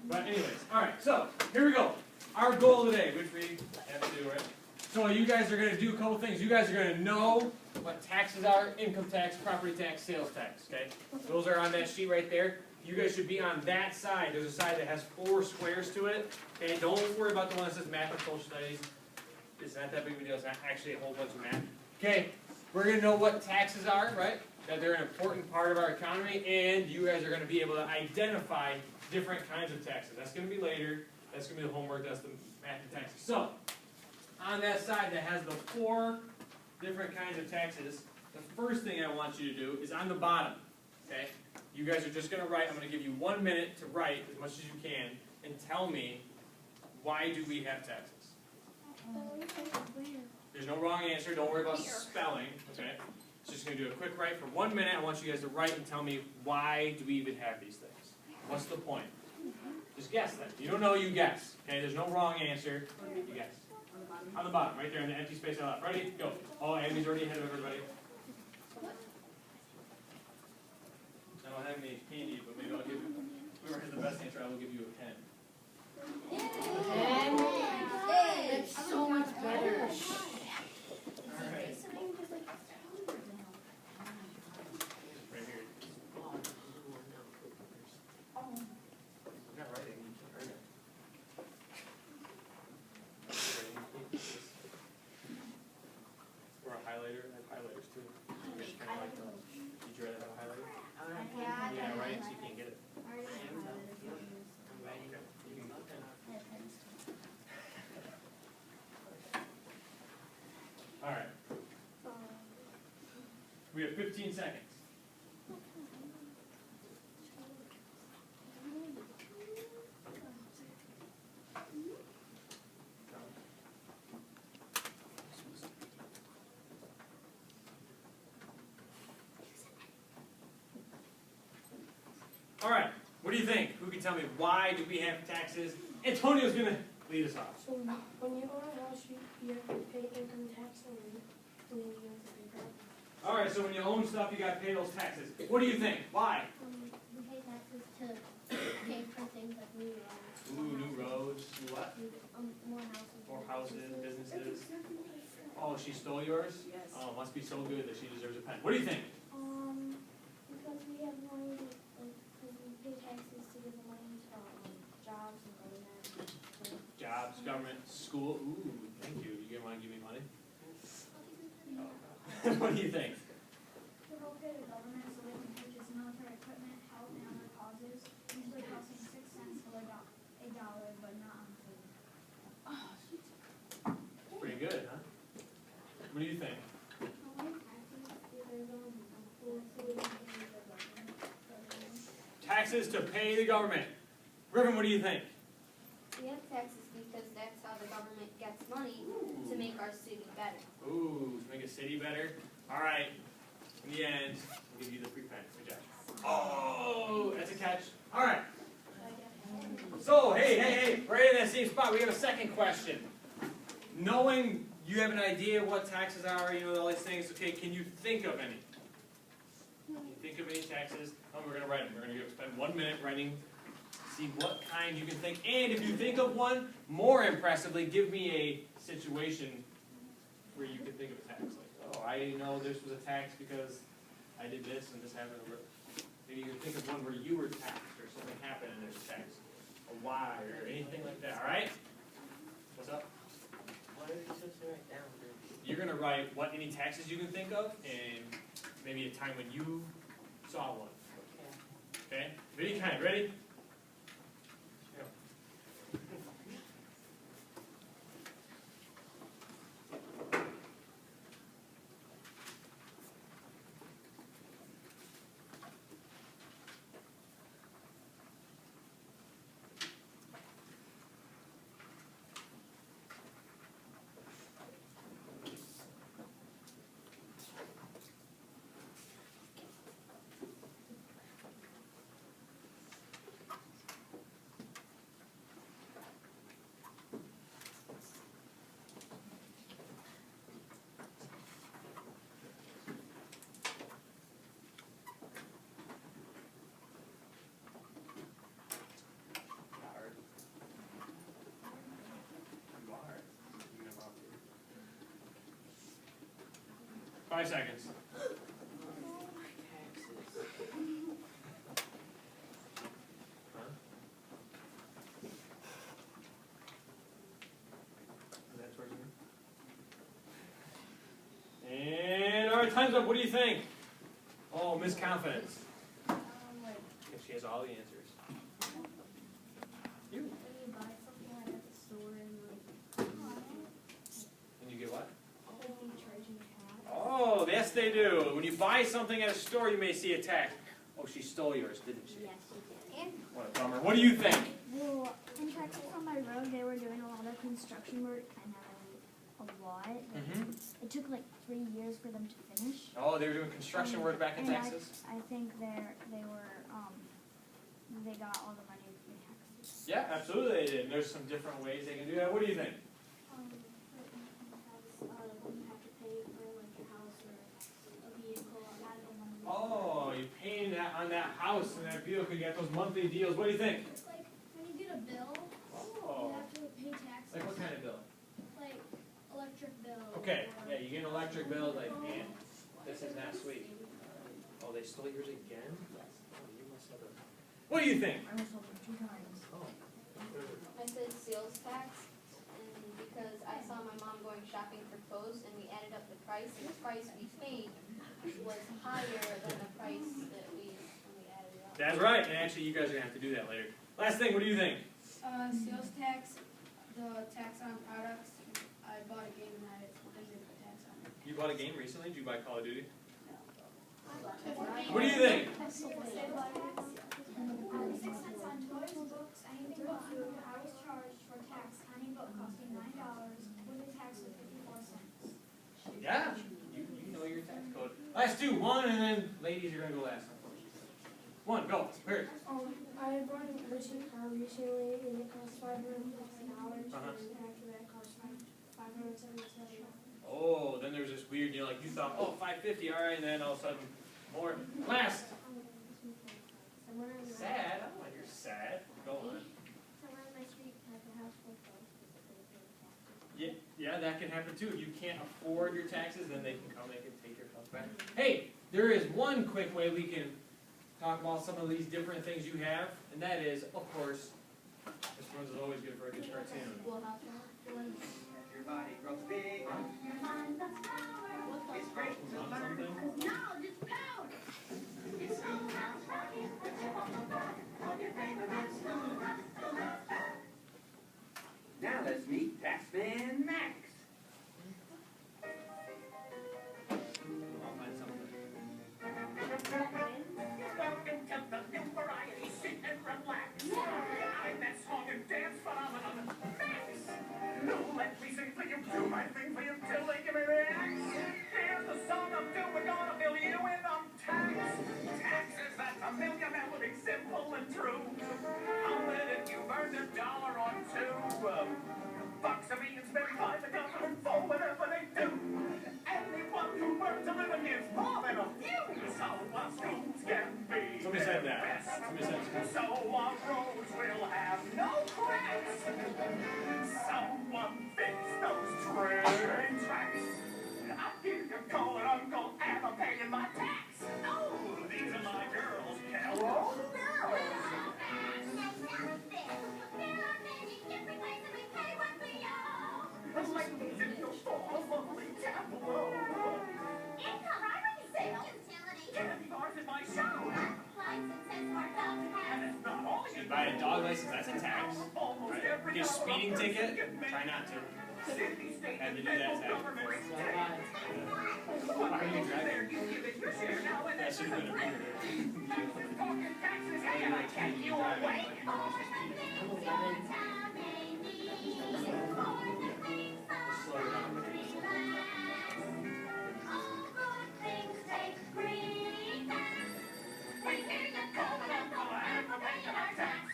But anyways, all right. So here we go. Our goal today, which we have to do, right? So you guys are going to do a couple things. You guys are going to know what taxes are: income tax, property tax, sales tax. Okay, those are on that sheet right there. You guys should be on that side. There's a side that has 4 squares to it. Okay, don't worry about the one that says math and social studies. It's not that big of a deal. It's not actually a whole bunch of math. Okay, we're going to know what taxes are, right? That they're an important part of our economy, and you guys are going to be able to identify different kinds of taxes. That's going to be later. That's going to be the homework. That's the math and taxes. So, on that side that has the 4 different kinds of taxes, the first thing I want you to do is on the bottom. Okay? You guys are just going to write. I'm going to give you 1 minute to write as much as you can and tell me, why do we have taxes? There's no wrong answer. Don't worry about spelling. Okay? It's just going to do a quick write for 1 minute. I want you guys to write and tell me, why do we even have these things? What's the point? Just guess then. You don't know, you guess. Okay? There's no wrong answer. You guess. On the bottom, right there in the empty space on the left. Ready? Go. Oh, Abby's already ahead of everybody. I don't have any candy, but maybe I'll give you, whoever has the best answer, I will give you a 10. That's so much better. Alright. Right here. I'm not writing. You can't write it. Or a highlighter. I have highlighters too. You guys kind of like those. Did you rather have a highlighter? Yeah, right, so you can't get it. Alright. We have 15 seconds. Alright, what do you think? Who can tell me, why do we have taxes? Antonio's going to lead us off. So when you own a house, you have to pay income tax and then you have to pay property. Alright, so when you own stuff, you got to pay those taxes. What do you think? Why? We pay taxes to pay for things like new roads. Ooh, new roads, new what? More houses. More houses, businesses. Oh, she stole yours? Yes. Oh, must be so good that she deserves a pen. What do you think? Because we have money, like, because we pay taxes to give money to jobs and government. Jobs, government, school. Ooh, thank you. You want to give me money? Oh. What do you think? To help pay the government so they can purchase military equipment, help in other causes, usually costing 6 cents to $1, but not on food. Pretty good, huh? What do you think? Taxes to pay the government. Griffin, what do you think? We have taxes because that's how the government gets money to make our city better. Ooh, to make a city better. All right. In the end, I'll give you the free pen. Good job. Oh, that's a catch. All right. So, hey, right in that same spot, we have a second question. Knowing you have an idea of what taxes are, you know, all these things, okay, can you think of any? Can you think of any taxes? Oh, we're going to write them. We're going to spend 1 minute writing, see what kind you can think. And if you think of one, more impressively, give me a situation where you could think of a tax. Like, oh, I know this was a tax because I did this and this happened. Maybe you can think of one where you were taxed or something happened and there's a tax. Or why, or anything like that, all right? What's up? You're going to write what any taxes you can think of and maybe a time when you saw one. Okay? Of any kind. Ready? 5 seconds. Huh? Is that towards me? And all right, time's up. What do you think? Oh, Miss Confidence. If she has all the answers. You. When you buy something like at the store and And you get what? like they charge you tax. Oh, yes they do. When you buy something at a store, you may see a tax. Oh, she stole yours, didn't she? Yes, you did. What a bummer. What do you think? Well, in Texas on my road, they were doing a lot of construction work, kind of a lot. Mm-hmm. It took like 3 years for them to finish. Oh, they were doing construction work back in And Texas? I think they got all the money from taxes. Yeah, absolutely they did. And there's some different ways they can do that. What do you think? You have to pay for like a house or a vehicle out of the money. Oh, you're paying that on that house and that vehicle. You got those monthly deals. What do you think? It's like when you get a bill, Oh, you have to pay taxes. like what kind of bill? Like electric bill. Okay, or- yeah, you get an electric bill, like, man, this is not sweet. Oh, they stole yours again? Oh, you must have a... What do you think? I was hoping 2 times. Oh. I said sales tax, and because I saw my mom going shopping for clothes, and we added up the price, and the price we paid was higher than the price that when we added it up. That's right, and actually you guys are gonna have to do that later. Last thing, what do you think? Sales tax, the tax on products. I bought a game and I didn't put tax on it. You bought a game recently? Did you buy Call of Duty? What What do you think? 6 cents on toys, books, anything but food. I was charged for tax on a book costing $9 with a tax of 54 cents. Yeah, you know your tax code. Last two, one, and then ladies, you're gonna go last. One, go. Here. I bought an electric car recently and it cost $550 Uh-huh. and after that it cost $577. Oh, then there's this weird, like you thought, oh, 550, all right, and then all of a sudden, more. Last. Somewhere in the Sad? I don't want you're sad. Go on. Somewhere on my street has a house full of Yeah, that can happen too. If you can't afford your taxes, then they can come, they can take your house back. Hey, there is one quick way we can talk about some of these different things you have, and that is, of course, this one's always good for a good cartoon. Your body grows big. It's great to Want learn. something? No, just pound! It's so rocky that you want to buy on your favorite school. Now let's meet Taxman Max. I'll find something. Welcome to the new variety. Sit and relax. I'm that song and dance phenomenon, Max. No, let me sing for you, do my thing for you till they give me the axe. Here's the song I'm doing, gonna fill you in on tax. Taxes, that's a million melody, simple and true. I'll bet if you've earned $1 or $2, bucks of me and spend by the government for whatever they do. Anyone who earns a living is more than a few. So schools can be Somebody said their that. best. Somebody said that. So our roads will have no cracks. Someone fix those train tracks. I hear you calling Uncle and I'm paying my tax. Oh, these are my girls. Hello, girls. The ladies in your store, lovely tableau. Candy bars in my show. And it's not all you Buy a dog license, that's a tax. Almost Right? every Get a speeding dollar ticket? get made. Try not to. City, state, Had to and do that federal tax. governments take. Why are you There, driving? you give it your share now and That then should have been a there's bigger. talking taxes, hey, I kept you awake. Slow down. We hear you calling Uncle and we're paying our tax.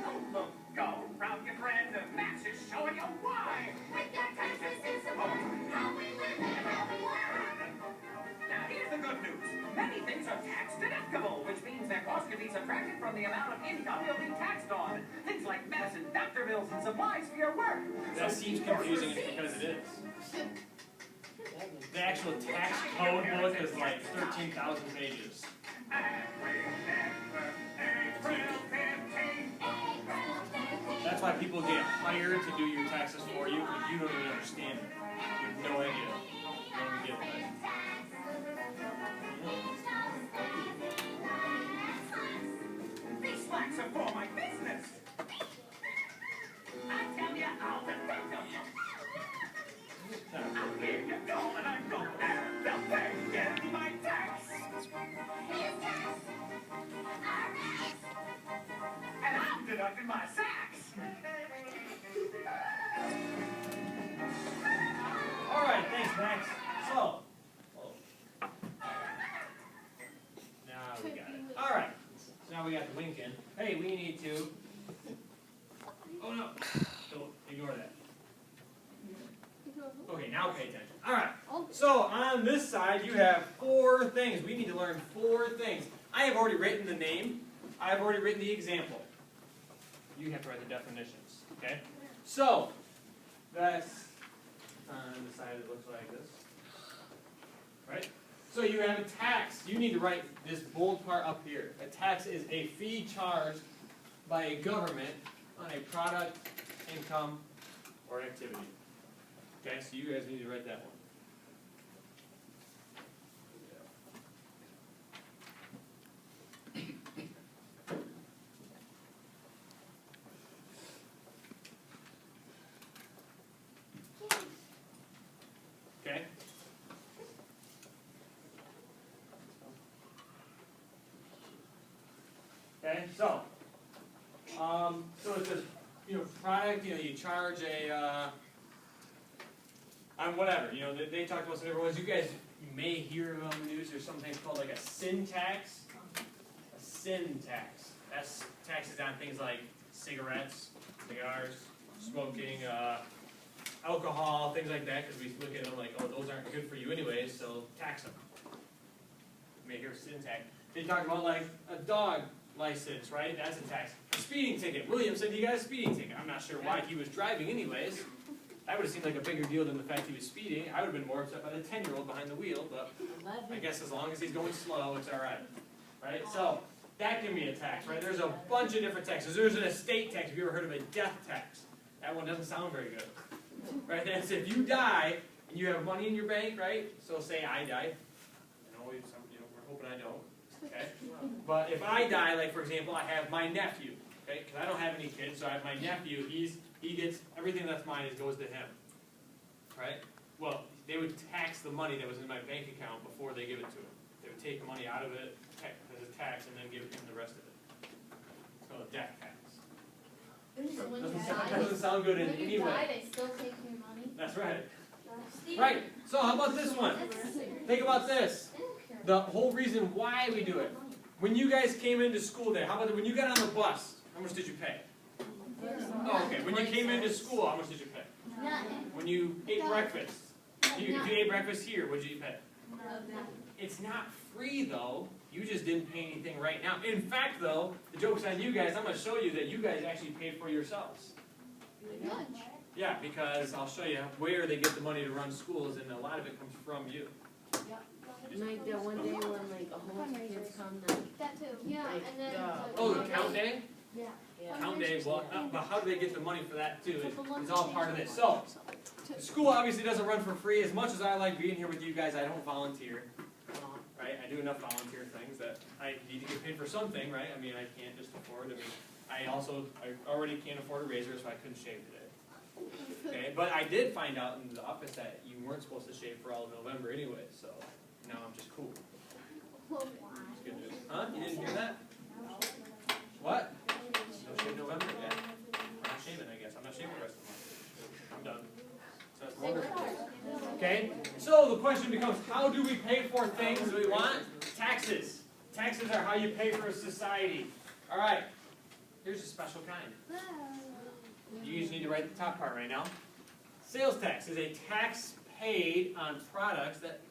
Don't look, go round your friend, and Max is showing you why. With your taxes is supposed be subtracted from the amount of income you'll be taxed on. Things like medicine, doctor bills, and supplies for your work. That seems confusing because it is. The actual tax code book is like 13,000 pages. That's why people get hired to do your taxes for you, because you don't even understand it. You have no idea. You don't even get it. These slacks are for my business. I tell you, I'll defend them. I'll give you gold and I'm going to they'll pay in my tax. And I'm deducting my sacks. All right, thanks, Max. So, now we got it. All right, so now we got the wink in. Hey, we need to. Oh no! Don't ignore that. Okay, now pay attention. All right. So on this side, you have 4 things. We need to learn 4 things. I have already written the name. I have already written the example. You have to write the definitions. Okay. So that's on the side that looks like this. Right. So you have a tax. You need to write this bold part up here. A tax is a fee charged by a government on a product, income, or activity. Okay, so you guys need to write that one. Okay? Okay, so it's a product, you charge a on whatever, they talk about some different ones. You guys may hear on the news. There's something called like a sin tax. A sin tax. That's taxes on things like cigarettes, cigars, smoking, alcohol, things like that. Because we look at them like, oh, those aren't good for you anyways, so tax them. You may hear sin tax. They talk about like a dog license, right? That's a tax. A speeding ticket. William said he got a speeding ticket. I'm not sure why he was driving anyways. That would have seemed like a bigger deal than the fact he was speeding. I would have been more upset by the 10-year-old behind the wheel, but I guess as long as he's going slow, it's all right. Right? So that can be a tax, right? There's a bunch of different taxes. There's an estate tax. Have you ever heard of a death tax? That one doesn't sound very good. Right? That's if you die and you have money in your bank, right? So say I die. We're hoping I don't. Okay? But if I die, like for example, I have my nephew. Okay? Because I don't have any kids, so I have my nephew. He gets everything that's mine goes to him. Right? Well, they would tax the money that was in my bank account before they give it to him. They would take money out of it as a tax and then give him the rest of it. It's called a death tax. Doesn't sound good in any way. They still take your money. That's right. Right. So how about this one? Think about this. The whole reason why we do it. When you guys came into school day, how about when you got on the bus, how much did you pay? Oh, okay. When you came into school, how much did you pay? When you ate breakfast. If you ate breakfast here, what did you pay? It's not free though. You just didn't pay anything right now. In fact though, the joke's on you guys. I'm going to show you that you guys actually paid for yourselves. Yeah, because I'll show you where they get the money to run schools, and a lot of it comes from you. Like that one day when like a whole bunch of kids come down. That too. Yeah, Like, and then Oh, the count day? Yeah. Count day, well, but how do they get the money for that too? It's all part of this. So, the school obviously doesn't run for free. As much as I like being here with you guys, I don't volunteer. Right? I do enough volunteer things that I need to get paid for something, right? I mean, I can't just afford. I already can't afford a razor, so I couldn't shave today. Okay, but I did find out in the office that you weren't supposed to shave for all of November anyway, so now I'm just cool. It's good news. Huh? You didn't hear that? What? No shave November? Yeah. I'm not shaving, I guess. I'm not shaving the rest of the month. I'm done. So that's wonderful. Okay? So the question becomes, how do we pay for things that we want? Taxes. Taxes are how you pay for a society. Alright. Here's a special kind. You just need to write the top part right now. Sales tax is a tax paid on products that